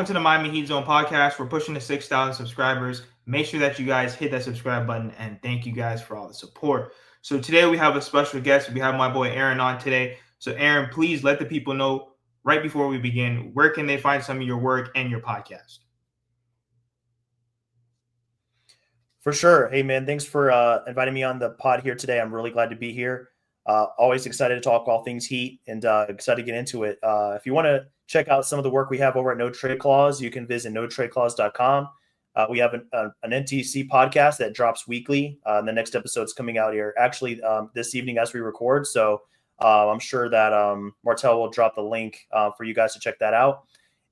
welcome to the Miami Heat Zone podcast. We're pushing to 6,000 subscribers. Make sure that you guys hit that subscribe button, and thank you guys for all the support. So today we have a special guest. We have my boy Aaron on today. So Aaron, please let the people know right before we begin, where can they find some of your work and your podcast? For sure. Hey, man, thanks for inviting me on the pod here today. I'm really glad to be here. Always excited to talk all things Heat and excited to get into it. If you want to check out some of the work we have over at No Trade Clause, you can visit notradeclause.com. We have an NTC podcast that drops weekly. The next episode's coming out here actually this evening as we record. So I'm sure that Martel will drop the link for you guys to check that out.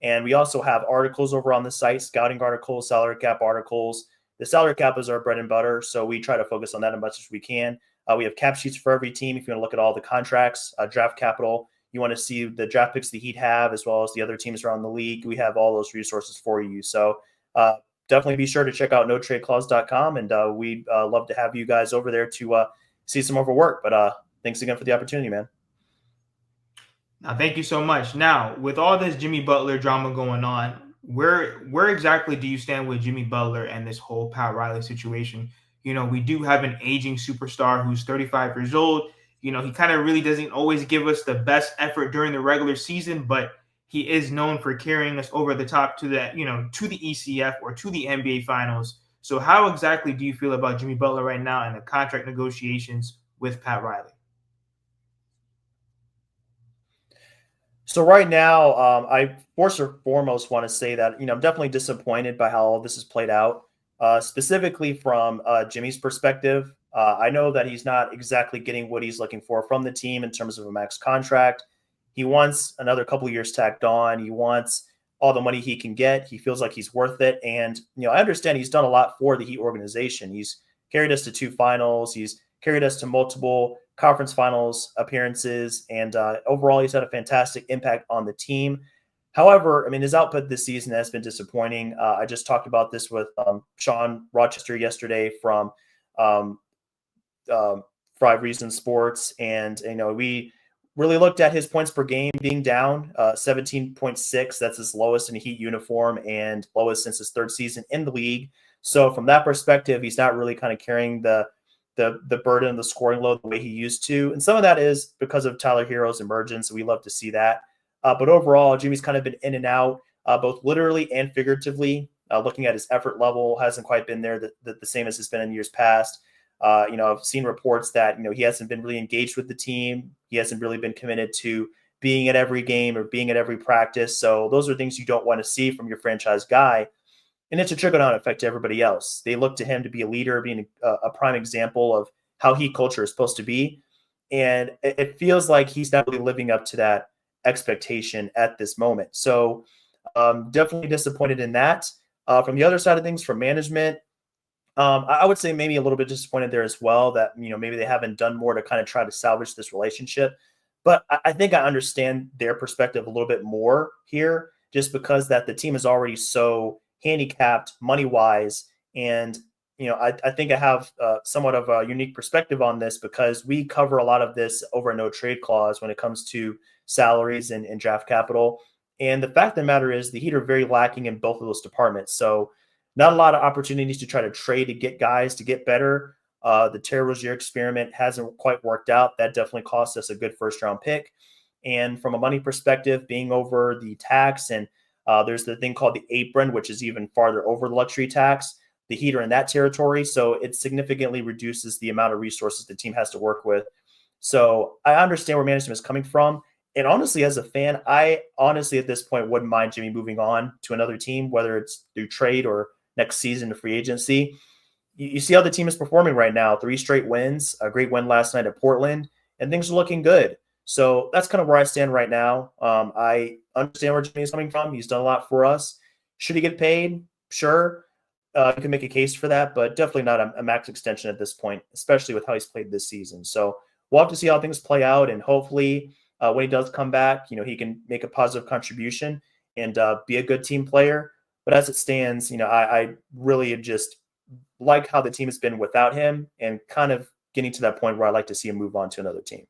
And we also have articles over on the site, scouting articles, salary cap articles. The salary cap is our bread and butter, so we try to focus on that as much as we can. We have cap sheets for every team if you want to look at all the contracts, draft capital. You want to see the draft picks the Heat have as well as the other teams around the league. We have all those resources for you. So definitely be sure to check out notradeclause.com, and we'd love to have you guys over there to see some of our work. But thanks again for the opportunity, man. Now, thank you so much. Now, with all this Jimmy Butler drama going on, where exactly do you stand with Jimmy Butler and this whole Pat Riley situation? You know, we do have an aging superstar who's 35 years old. You know, he kind of really doesn't always give us the best effort during the regular season, but he is known for carrying us over the top to to the ECF or to the NBA Finals. So how exactly do you feel about Jimmy Butler right now and the contract negotiations with Pat Riley? So right now, I first or foremost want to say that, I'm definitely disappointed by how all this has played out, specifically from Jimmy's perspective. I know that he's not exactly getting what he's looking for from the team in terms of a max contract. He wants another couple of years tacked on. He wants all the money he can get. He feels like he's worth it. And, I understand he's done a lot for the Heat organization. He's carried us to 2 finals. He's carried us to multiple conference finals appearances, and overall he's had a fantastic impact on the team. However, I mean, his output this season has been disappointing. I just talked about this with Sean Rochester yesterday from 5 Reasons Sports, and we really looked at his points per game being down 17.6. That's his lowest in a Heat uniform and lowest since his 3rd season in the league. So from that perspective, he's not really kind of carrying the burden of the scoring load the way he used to. And some of that is because of Tyler Hero's emergence. We love to see that. But overall, Jimmy's kind of been in and out, both literally and figuratively. Looking at his effort level, hasn't quite been there the same as it's been in years past. I've seen reports that, he hasn't been really engaged with the team. He hasn't really been committed to being at every game or being at every practice. So those are things you don't want to see from your franchise guy. And it's a trickle-down effect to everybody else. They look to him to be a leader, being a prime example of how Heat culture is supposed to be. And it feels like he's not really living up to that expectation at this moment. So definitely disappointed in that. From the other side of things, from management, I would say maybe a little bit disappointed there as well that, maybe they haven't done more to kind of try to salvage this relationship. But I think I understand their perspective a little bit more here, just because that the team is already so handicapped money-wise. And, I think I have somewhat of a unique perspective on this because we cover a lot of this over a no trade clause when it comes to salaries and draft capital. And the fact of the matter is the Heat are very lacking in both of those departments. So not a lot of opportunities to try to trade to get guys to get better. The Terry Rozier experiment hasn't quite worked out. That definitely cost us a good first-round pick. And from a money perspective, being over the tax and there's the thing called the apron, which is even farther over the luxury tax. The Heat are in that territory, so it significantly reduces the amount of resources the team has to work with. So I understand where management is coming from. And honestly, as a fan, I honestly at this point wouldn't mind Jimmy moving on to another team, whether it's through trade or next season to free agency. You see how the team is performing right now. 3 straight wins, a great win last night at Portland, and things are looking good. So that's kind of where I stand right now. I understand where Jimmy's coming from. He's done a lot for us. Should he get paid? Sure. You can make a case for that, but definitely not a max extension at this point, especially with how he's played this season. So we'll have to see how things play out. And hopefully when he does come back, he can make a positive contribution and be a good team player. But as it stands, I really just like how the team has been without him and kind of getting to that point where I'd like to see him move on to another team.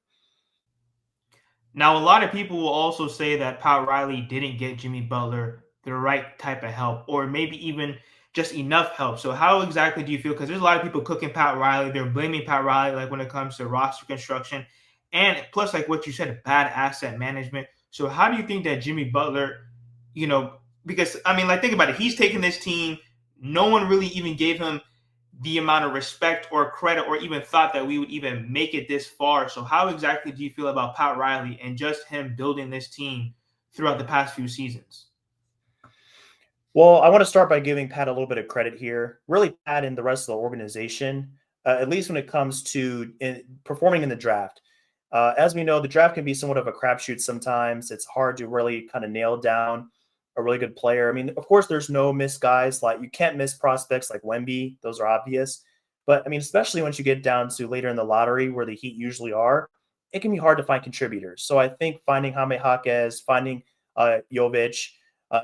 Now, a lot of people will also say that Pat Riley didn't get Jimmy Butler the right type of help, or maybe even just enough help. So how exactly do you feel? Because there's a lot of people cooking Pat Riley. They're blaming Pat Riley, like when it comes to roster construction, and plus, like what you said, bad asset management. So how do you think that Jimmy Butler, because I mean, like think about it, he's taking this team. No one really even gave him the amount of respect or credit or even thought that we would even make it this far. So how exactly do you feel about Pat Riley and just him building this team throughout the past few seasons? Well, I want to start by giving Pat a little bit of credit here. Really, Pat and the rest of the organization, at least when it comes to performing in the draft. As we know, the draft can be somewhat of a crapshoot sometimes. It's hard to really kind of nail down a really good player. I mean, of course, there's no miss guys. Like you can't miss prospects like Wemby; those are obvious. But I mean, especially once you get down to later in the lottery, where the Heat usually are, it can be hard to find contributors. So I think finding Jaime Jaquez, finding Jovic,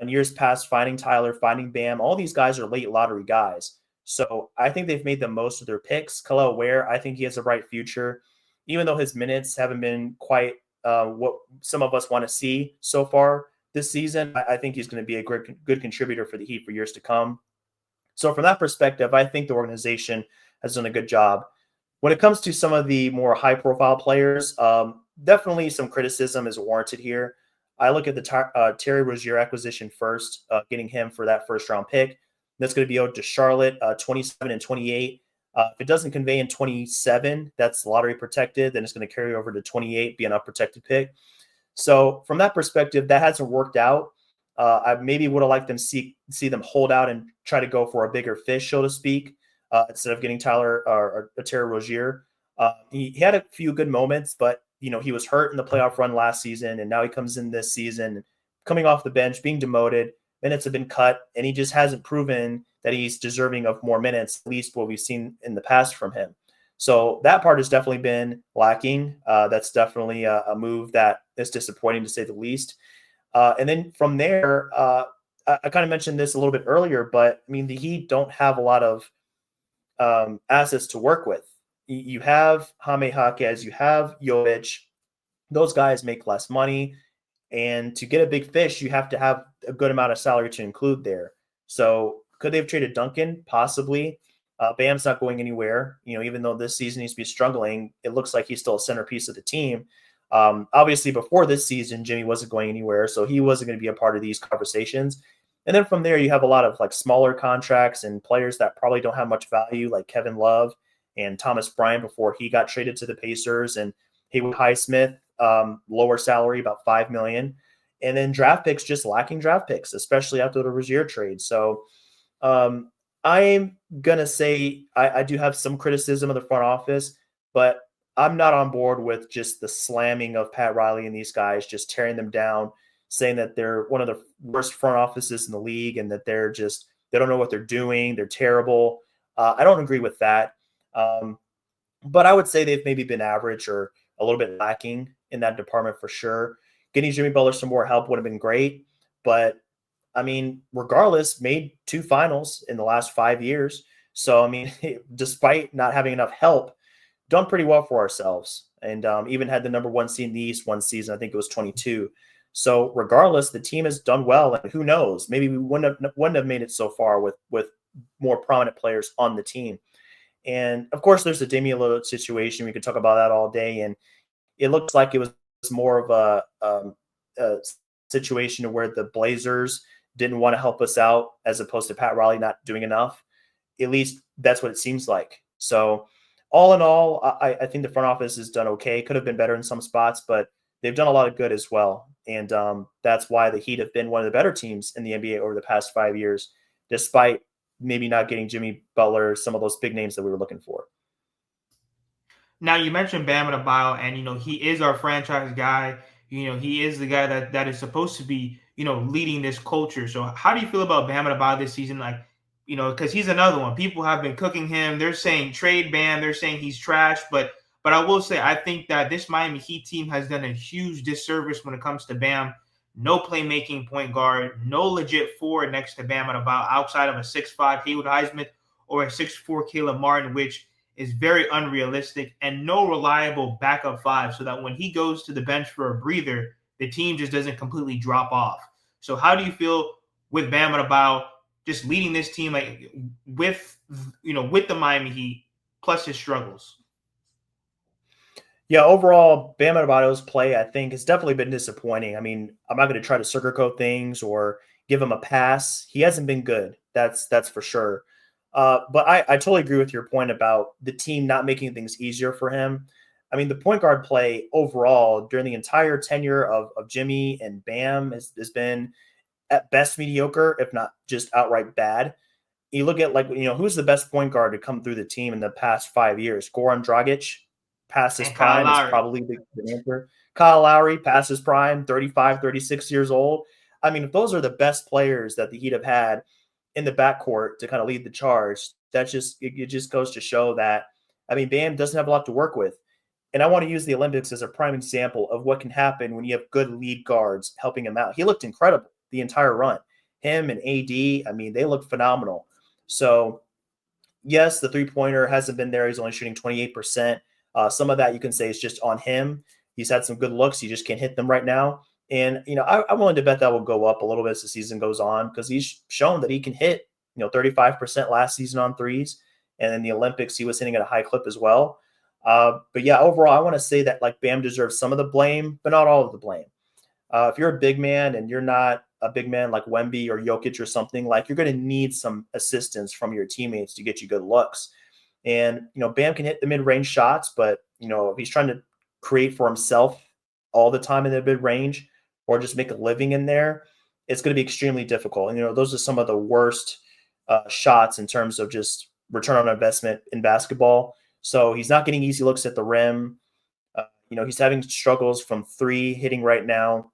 in years past, finding Tyler, finding Bam, all these guys are late lottery guys. So I think they've made the most of their picks. Khalil Ware, I think he has a bright future, even though his minutes haven't been quite what some of us want to see so far this season. I think he's going to be a good contributor for the Heat for years to come. So from that perspective, I think the organization has done a good job. When it comes to some of the more high-profile players, definitely some criticism is warranted here. I look at the Terry Rozier acquisition first, getting him for that first-round pick. That's going to be out to Charlotte, 27 and 28. If it doesn't convey in 27, that's lottery protected. Then it's going to carry over to 28, be an unprotected pick. So from that perspective, that hasn't worked out. I maybe would have liked them see them hold out and try to go for a bigger fish, so to speak, instead of getting Tyler or Terry Rozier. He had a few good moments, but he was hurt in the playoff run last season, and now he comes in this season, coming off the bench, being demoted. Minutes have been cut, and he just hasn't proven that he's deserving of more minutes, at least what we've seen in the past from him. So that part has definitely been lacking. That's definitely a move that is disappointing, to say the least. And then from there, I kind of mentioned this a little bit earlier, but I mean, the Heat don't have a lot of assets to work with. You have Jaime Jaquez, you have Jovic. Those guys make less money. And to get a big fish, you have to have a good amount of salary to include there. So could they have traded Duncan? Possibly. Bam's not going anywhere. Even though this season he's been struggling, it looks like he's still a centerpiece of the team. Obviously, before this season, Jimmy wasn't going anywhere, so he wasn't going to be a part of these conversations. And then from there, you have a lot of like smaller contracts and players that probably don't have much value, like Kevin Love and Thomas Bryant before he got traded to the Pacers, and Haywood Highsmith, lower salary, about $5 million, and then draft picks, just lacking draft picks, especially after the Rozier trade. So I'm gonna say I do have some criticism of the front office, but I'm not on board with just the slamming of Pat Riley and these guys, just tearing them down, saying that they're one of the worst front offices in the league and that they don't know what they're doing. They're terrible. I don't agree with that. But I would say they've maybe been average or a little bit lacking in that department for sure. Getting Jimmy Butler some more help would have been great. But I mean, regardless, made 2 finals in the last 5 years. So, I mean, despite not having enough help, done pretty well for ourselves, and even had the number 1 seed in the East one season. I think it was 22. So regardless, the team has done well, and who knows? Maybe we wouldn't have made it so far with more prominent players on the team. And of course, there's the Damian Lillard situation. We could talk about that all day, and it looks like it was more of a situation where the Blazers didn't want to help us out, as opposed to Pat Riley not doing enough. At least that's what it seems like. So all in all, I think the front office has done okay. Could have been better in some spots, but they've done a lot of good as well. And that's why the Heat have been one of the better teams in the NBA over the past 5 years, despite maybe not getting Jimmy Butler, some of those big names that we were looking for. Now you mentioned Bam Adebayo, and he is our franchise guy. He is the guy that is supposed to be leading this culture. So how do you feel about Bam Adebayo this season? Like, because he's another one. People have been cooking him. They're saying trade Bam. They're saying he's trash. But I will say I think that this Miami Heat team has done a huge disservice when it comes to Bam. No playmaking point guard, no legit forward next to Bam Adebayo outside of a 6'5" Haywood Highsmith or a 6'4" Caleb Martin, which is very unrealistic, and no reliable backup 5, so that when he goes to the bench for a breather, the team just doesn't completely drop off. So how do you feel with Bam Adebayo just leading this team like with with the Miami Heat plus his struggles. Yeah, overall, Bam Adebayo's play, I think, has definitely been disappointing. I mean, I'm not going to try to sugarcoat things or give him a pass. He hasn't been good. That's for sure. But I totally agree with your point about the team not making things easier for him. I mean, the point guard play overall during the entire tenure of Jimmy and Bam has been at best mediocre, if not just outright bad. You look at who's the best point guard to come through the team in the past 5 years? Goran Dragic, past his And Kyle prime, is Lowry. probably the answer. Kyle Lowry, past his prime, 35, 36 years old. I mean, if those are the best players that the Heat have had in the backcourt to kind of lead the charge, it just goes to show that, I mean, Bam doesn't have a lot to work with. And I want to use the Olympics as a prime example of what can happen when you have good lead guards helping him out. He looked incredible the entire run. Him and AD, I mean, they looked phenomenal. So, yes, the three-pointer hasn't been there. He's only shooting 28%. Some of that you can say is just on him. He's had some good looks. He just can't hit them right now. And, I'm willing to bet that will go up a little bit as the season goes on because he's shown that he can hit, 35% last season on threes. And in the Olympics, he was hitting at a high clip as well. But yeah, overall, I want to say that like Bam deserves some of the blame, but not all of the blame. If you're a big man and you're not a big man like Wemby or Jokic or something, like you're going to need some assistance from your teammates to get you good looks. And, Bam can hit the mid-range shots, but, if he's trying to create for himself all the time in the mid-range or just make a living in there, it's going to be extremely difficult. And, those are some of the worst shots in terms of just return on investment in basketball. So he's not getting easy looks at the rim. He's having struggles from three hitting right now.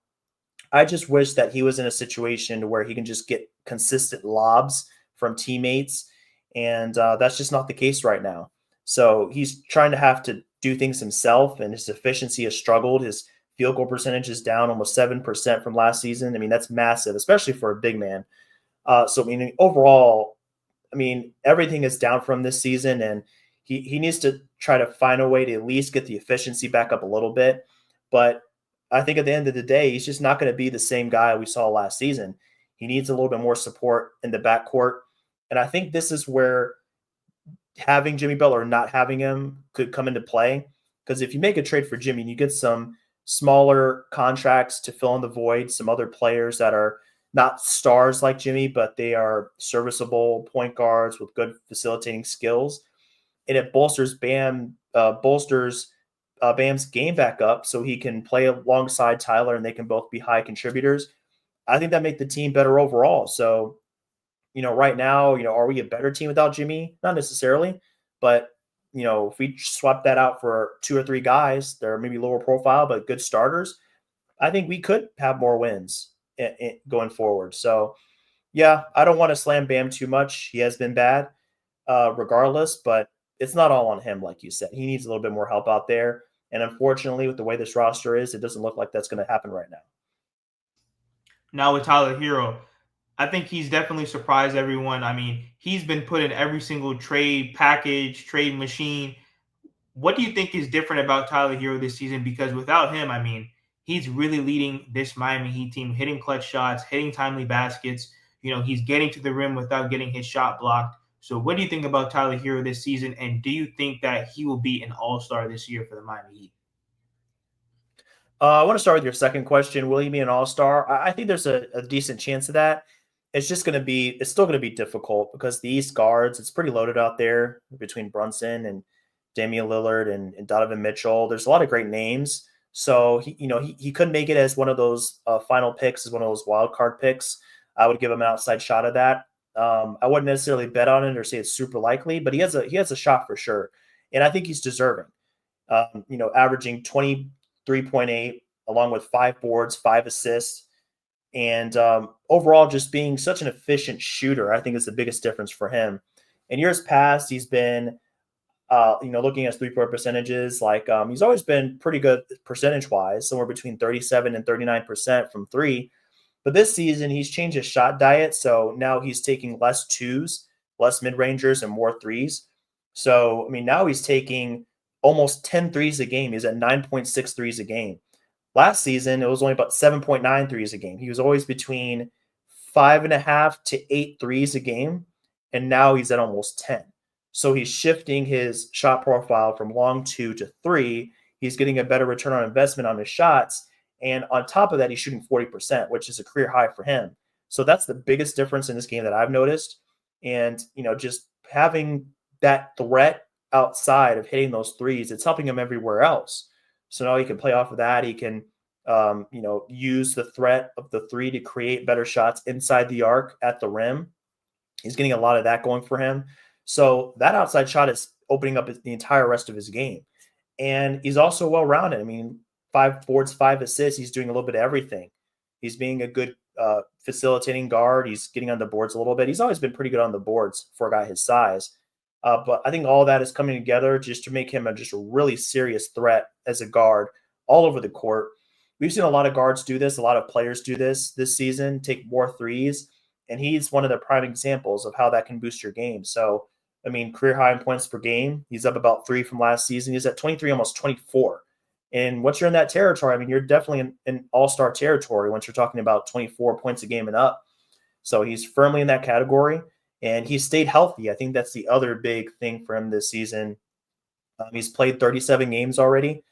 I just wish that he was in a situation where he can just get consistent lobs from teammates, and that's just not the case right now. So he's trying to have to do things himself, and his efficiency has struggled. His field goal percentage is down almost 7% from last season. I mean, that's massive, especially for a big man. So, I mean, overall, I mean, everything is down from this season, and he needs to try to find a way to at least get the efficiency back up a little bit. But I think at the end of the day, he's just not going to be the same guy we saw last season. He needs a little bit more support in the backcourt. And I think this is where having Jimmy Butler or not having him could come into play. Because if you make a trade for Jimmy and you get some smaller contracts to fill in the void, some other players that are not stars like Jimmy, but they are serviceable point guards with good facilitating skills, and it bolsters Bam's game back up so he can play alongside Tyler and they can both be high contributors. I think that make the team better overall. So, right now, are we a better team without Jimmy? Not necessarily, but if we swap that out for two or three guys, they're maybe lower profile but good starters, I think we could have more wins going forward. So, yeah, I don't want to slam Bam too much. He has been bad, regardless, but it's not all on him, like you said. He needs a little bit more help out there. And unfortunately, with the way this roster is, it doesn't look like that's going to happen right now. Now with Tyler Hero, I think he's definitely surprised everyone. I mean, he's been put in every single trade package, trade machine. What do you think is different about Tyler Hero this season? Because without him, I mean, he's really leading this Miami Heat team, hitting clutch shots, hitting timely baskets. He's getting to the rim without getting his shot blocked. So what do you think about Tyler Hero this season? And do you think that he will be an all-star this year for the Miami Heat? I want to start with your second question. Will he be an all-star? I think there's a decent chance of that. It's still going to be difficult because the East guards, it's pretty loaded out there between Brunson and Damian Lillard and Donovan Mitchell. There's a lot of great names. So he could make it as one of those final picks, as one of those wild card picks. I would give him an outside shot of that. I wouldn't necessarily bet on it or say it's super likely, but he has a shot for sure, and I think he's deserving. Averaging 23.8 along with 5 boards, 5 assists, and overall just being such an efficient shooter. I think is the biggest difference for him. In years past, he's been looking at his three-point percentages, he's always been pretty good percentage-wise, somewhere between 37 and 39% from three. But this season, he's changed his shot diet, so now he's taking less twos, less mid-rangers, and more threes. So, I mean, now he's taking almost 10 threes a game. He's at 9.6 threes a game. Last season, it was only about 7.9 threes a game. He was always between 5.5 to 8 threes a game, and now he's at almost 10. So he's shifting his shot profile from long 2 to 3. He's getting a better return on investment on his shots. And on top of that, he's shooting 40%, which is a career high for him. So that's the biggest difference in this game that I've noticed. And, just having that threat outside of hitting those threes, it's helping him everywhere else. So now he can play off of that. He can, use the threat of the three to create better shots inside the arc at the rim. He's getting a lot of that going for him. So that outside shot is opening up the entire rest of his game. And he's also well-rounded. I mean, 5 boards, 5 assists. He's doing a little bit of everything. He's being a good facilitating guard. He's getting on the boards a little bit. He's always been pretty good on the boards for a guy his size. But I think all that is coming together just to make him just a really serious threat as a guard all over the court. We've seen a lot of guards do this. A lot of players do this season, take more threes. And he's one of the prime examples of how that can boost your game. So, I mean, career high in points per game. He's up about 3 from last season. He's at 23, almost 24. And once you're in that territory, I mean, you're definitely in all-star territory once you're talking about 24 points a game and up. So he's firmly in that category, and he's stayed healthy. I think that's the other big thing for him this season. He's played 37 games already,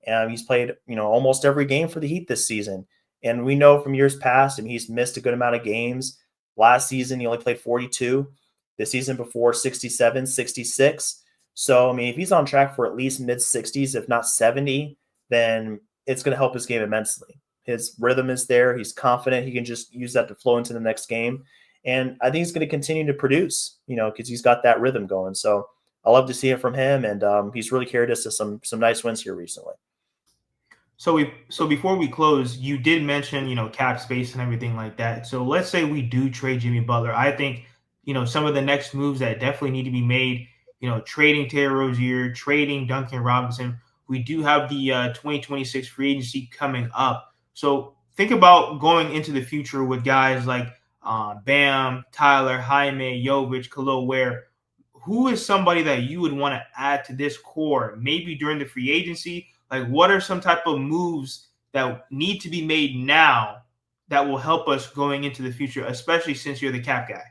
and he's played, almost every game for the Heat this season. And we know from years past, and he's missed a good amount of games. Last season, he only played 42. The season before, 67, 66. So, I mean, if he's on track for at least mid-60s, if not 70, then it's going to help his game immensely. His rhythm is there. He's confident. He can just use that to flow into the next game. And I think he's going to continue to produce, because he's got that rhythm going. So I love to see it from him. And he's really carried us to some nice wins here recently. So before we close, you did mention, cap space and everything like that. So let's say we do trade Jimmy Butler. I think, some of the next moves that definitely need to be made, trading Terry Rozier, trading Duncan Robinson. We do have the 2026 free agency coming up. So think about going into the future with guys like Bam, Tyler, Jaime, Jovic, Khalil Ware. Who is somebody that you would want to add to this core, maybe during the free agency? Like, what are some type of moves that need to be made now that will help us going into the future, especially since you're the cap guy?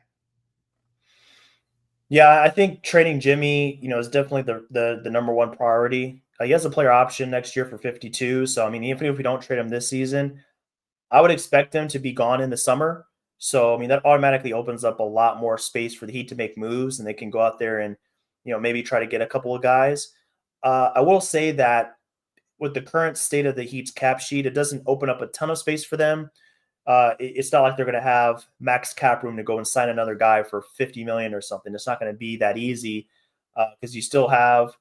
Yeah, I think trading Jimmy, is definitely the number one priority. He has a player option next year for 52. So, I mean, even if we don't trade him this season, I would expect him to be gone in the summer. So, I mean, that automatically opens up a lot more space for the Heat to make moves, and they can go out there and, maybe try to get a couple of guys. I will say that with the current state of the Heat's cap sheet, it doesn't open up a ton of space for them. It's not like they're going to have max cap room to go and sign another guy for $50 million or something. It's not going to be that easy because you still have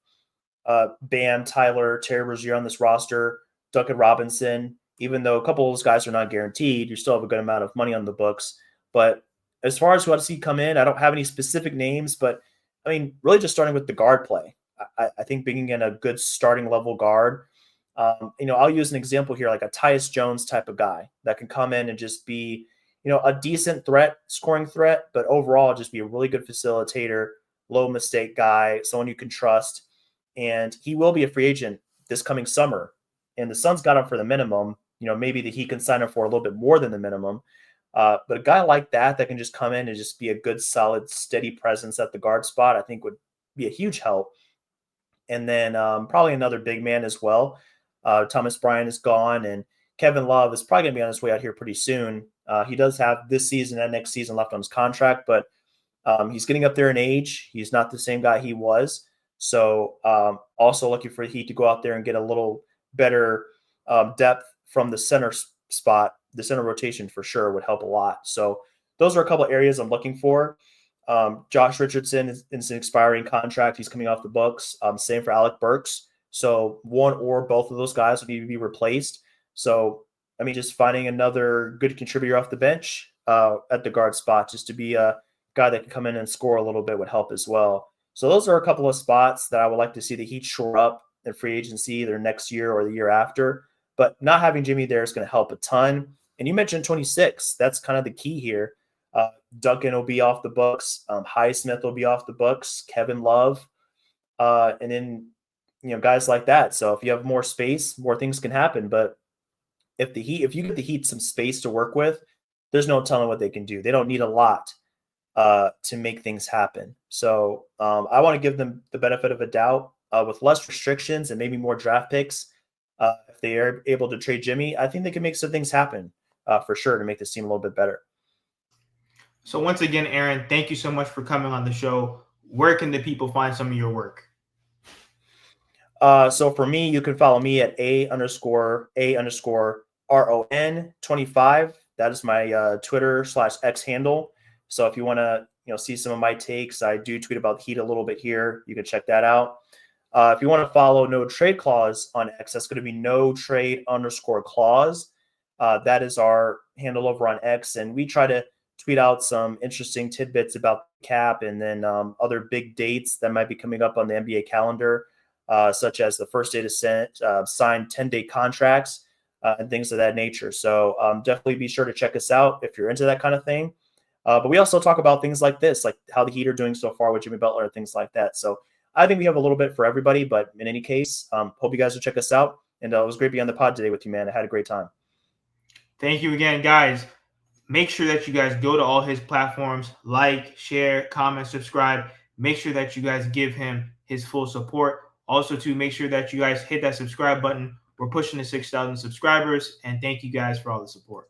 Bam, Tyler, Terry Rozier on this roster, Duncan Robinson. Even though a couple of those guys are not guaranteed, you still have a good amount of money on the books. But as far as who I see come in, I don't have any specific names, but I mean, really just starting with the guard play. I think bringing in a good starting level guard. I'll use an example here, like a Tyus Jones type of guy that can come in and just be, a decent scoring threat, but overall just be a really good facilitator, low mistake guy, someone you can trust. And he will be a free agent this coming summer. And the Suns got him for the minimum. Maybe the Heat can sign him for a little bit more than the minimum. But a guy like that can just come in and just be a good, solid, steady presence at the guard spot, I think would be a huge help. And then probably another big man as well. Thomas Bryant is gone, and Kevin Love is probably going to be on his way out here pretty soon. He does have this season and next season left on his contract, but he's getting up there in age. He's not the same guy he was. So also looking for the Heat to go out there and get a little better depth from the center spot. The center rotation for sure would help a lot. So those are a couple of areas I'm looking for. Josh Richardson is an expiring contract. He's coming off the books. Same for Alec Burks. So one or both of those guys would need to be replaced. So, I mean, just finding another good contributor off the bench at the guard spot just to be a guy that can come in and score a little bit would help as well. So those are a couple of spots that I would like to see the Heat shore up in free agency either next year or the year after. But not having Jimmy there is going to help a ton. And you mentioned 26. That's kind of the key here. Duncan will be off the books. Highsmith will be off the books. Kevin Love. And then, guys like that. So if you have more space, more things can happen. But if you give the Heat some space to work with, there's no telling what they can do. They don't need a lot to make things happen. So I want to give them the benefit of a doubt with less restrictions and maybe more draft picks. If they are able to trade Jimmy, I think they can make some things happen for sure to make this team a little bit better. So once again, Aaron, thank you so much for coming on the show. Where can the people find some of your work? So for me, you can follow me at A_RON25. That is my Twitter/X handle. So if you want to, see some of my takes, I do tweet about the Heat a little bit here. You can check that out. If you want to follow No Trade Clause on X, that's going to be No Trade_clause. That is our handle over on X, and we try to tweet out some interesting tidbits about the cap and then other big dates that might be coming up on the NBA calendar. Such as the first day to sign 10-day contracts and things of that nature. So definitely be sure to check us out if you're into that kind of thing. But we also talk about things like this, like how the Heat are doing so far with Jimmy Butler and things like that. So I think we have a little bit for everybody. But in any case, hope you guys will check us out. And it was great being on the pod today with you, man. I had a great time. Thank you again, guys. Make sure that you guys go to all his platforms, like, share, comment, subscribe. Make sure that you guys give him his full support. Also, to make sure that you guys hit that subscribe button. We're pushing to 6,000 subscribers, and thank you guys for all the support.